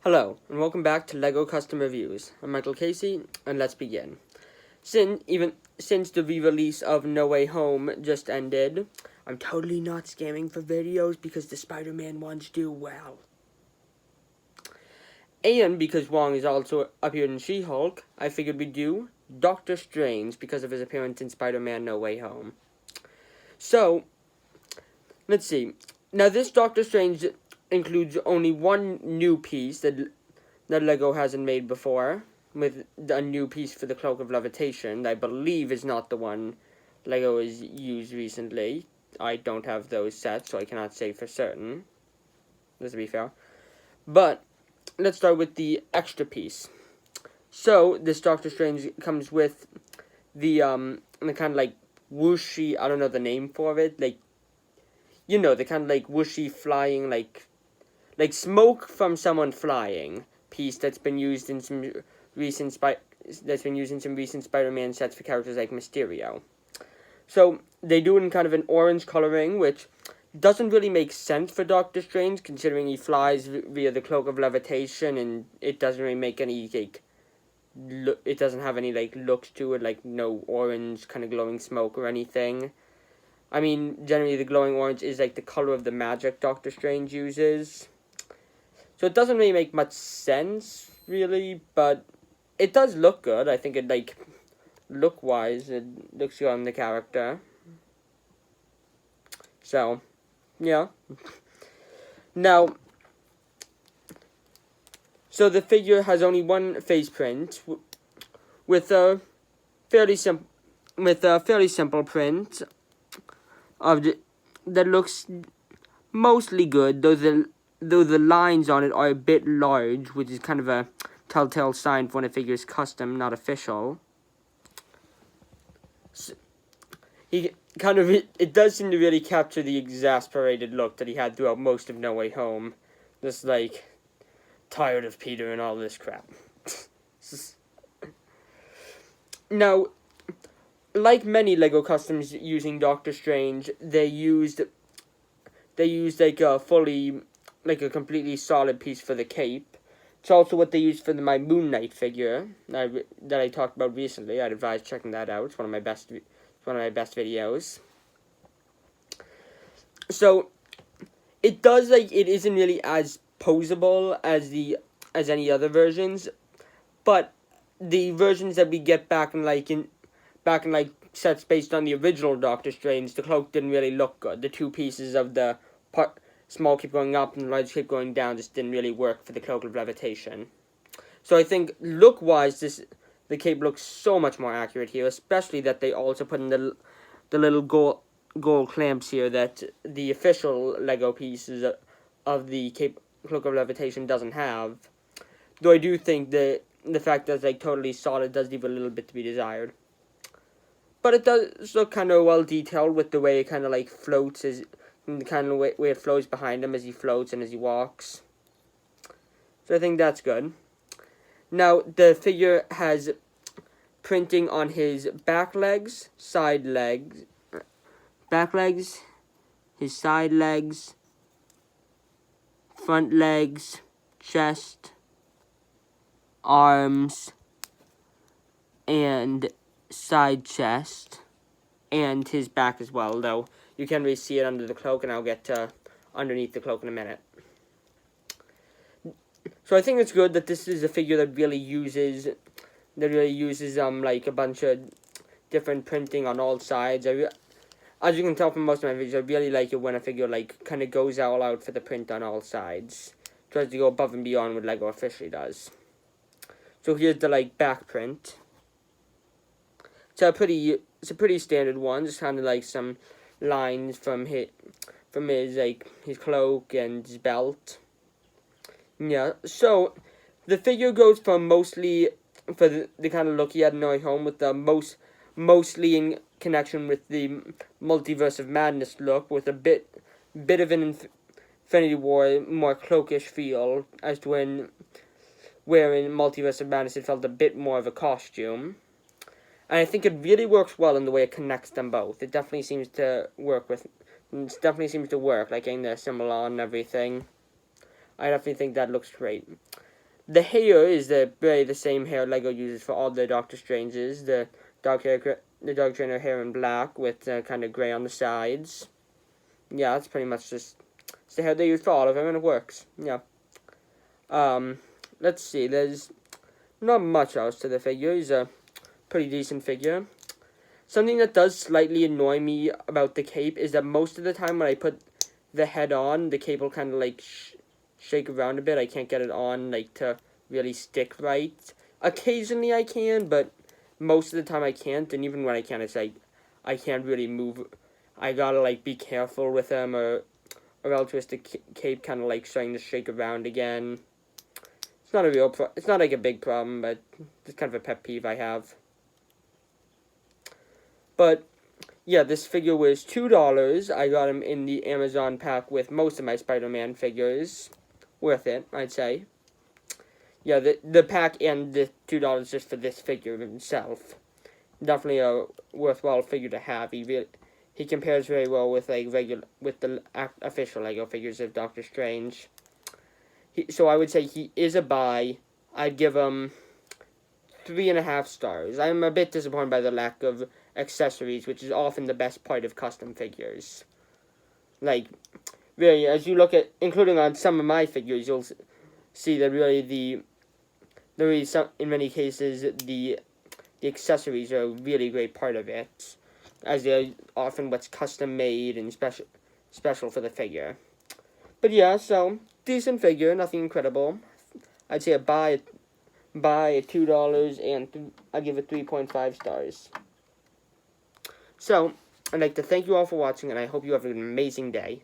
Hello, and welcome back to LEGO Custom Reviews. I'm Michael Casey, and let's begin. Since the re-release of No Way Home just ended, I'm totally not scamming for videos because the Spider-Man ones do well. And because Wong is also appeared in She-Hulk, I figured we'd do Doctor Strange because of his appearance in Spider-Man No Way Home. So, let's see. Now this Doctor Strange includes only one new piece that LEGO hasn't made before, with a new piece for the Cloak of Levitation that I believe is not the one LEGO has used recently. I don't have those sets, so I cannot say for certain. This to be fair. But, let's start with the extra piece. So, this Doctor Strange comes with the kind of like whooshy, I don't know the name for it, like, you know, the kind of like whooshy flying, like smoke from someone flying piece that's been used in some recent Spider-Man sets for characters like Mysterio. So they do it in kind of an orange coloring, which doesn't really make sense for Doctor Strange, considering he flies via the Cloak of Levitation, and it doesn't really make any it doesn't have any looks to it, like no orange kind of glowing smoke or anything. I mean, generally the glowing orange is like the color of the magic Doctor Strange uses. So it doesn't really make much sense, really, but it does look good. I think it, look-wise, it looks good on the character. So, yeah. Now, so the figure has only one face print, with a fairly simple print that looks mostly good, though the lines on it are a bit large, which is kind of a telltale sign for when a figure is custom, not official. So, it does seem to really capture the exasperated look that he had throughout most of No Way Home. Just tired of Peter and all this crap. Now, like many LEGO customs using Doctor Strange, they used a completely solid piece for the cape. It's also what they used for my Moon Knight figure that I talked about recently. I'd advise checking that out. It's one of my best videos. So it isn't really as posable as any other versions, but the versions that we get back in sets based on the original Doctor Strange, the cloak didn't really look good. The two pieces of the small keep going up and large keep going down just didn't really work for the Cloak of Levitation. So I think look-wise, the cape looks so much more accurate here, especially that they also put in the little gold clamps here that the official LEGO pieces of the Cloak of Levitation doesn't have. Though I do think the fact that it's totally solid does leave a little bit to be desired. But it does look kind of well detailed with the way it kind of floats, the kind of way it flows behind him as he floats and as he walks. So I think that's good. Now, the figure has printing on his back legs, his side legs, front legs, chest, arms, and side chest, and his back as well, though you can't really see it under the cloak, and I'll get to underneath the cloak in a minute. So I think it's good that this is a figure that really uses a bunch of different printing on all sides. As you can tell from most of my videos, I really like it when a figure kind of goes all out for the print on all sides. Tries to go above and beyond what LEGO officially does. So here's the back print. It's a pretty standard one, just kind of some lines from his cloak and his belt. Yeah, so the figure goes from mostly for the kind of look he had in No Way Home, with the mostly in connection with the Multiverse of Madness look, with a bit of an Infinity War more cloakish feel, as to where in Multiverse of Madness it felt a bit more of a costume. And I think it really works well in the way it connects them both. It definitely seems to work, like getting the symbol on and everything. I definitely think that looks great. The hair is really the same hair Lego uses for all the Doctor Stranges. The Dog Trainer hair in black with kind of gray on the sides. Yeah, that's pretty much just it's the hair they use for all of them, and it works. Yeah. Let's see. There's not much else to the figure. He's a pretty decent figure. Something that does slightly annoy me about the cape is that most of the time when I put the head on, the cape will kind of like shake around a bit. I can't get it on like to really stick right. Occasionally I can, but most of the time I can't. And even when I can, it's like I can't really move. I gotta like be careful with them, or else with the cape kind of like starting to shake around again. It's not a real it's not like a big problem, but it's kind of a pet peeve I have. But yeah, this figure was $2. I got him in the Amazon pack with most of my Spider-Man figures. Worth it, I'd say. Yeah, the pack and the $2 just for this figure himself. Definitely a worthwhile figure to have. He compares very well with like with the official Lego figures of Doctor Strange. So I would say he is a buy. I'd give him 3.5 stars. I'm a bit disappointed by the lack of accessories, which is often the best part of custom figures. Like, really, as you look at, including on some of my figures, you'll see that really in many cases, the accessories are a really great part of it, as they're often what's custom made and special for the figure. But yeah, so decent figure, nothing incredible. I'd say a buy at $2, and I'd give it 3.5 stars. So, I'd like to thank you all for watching, and I hope you have an amazing day.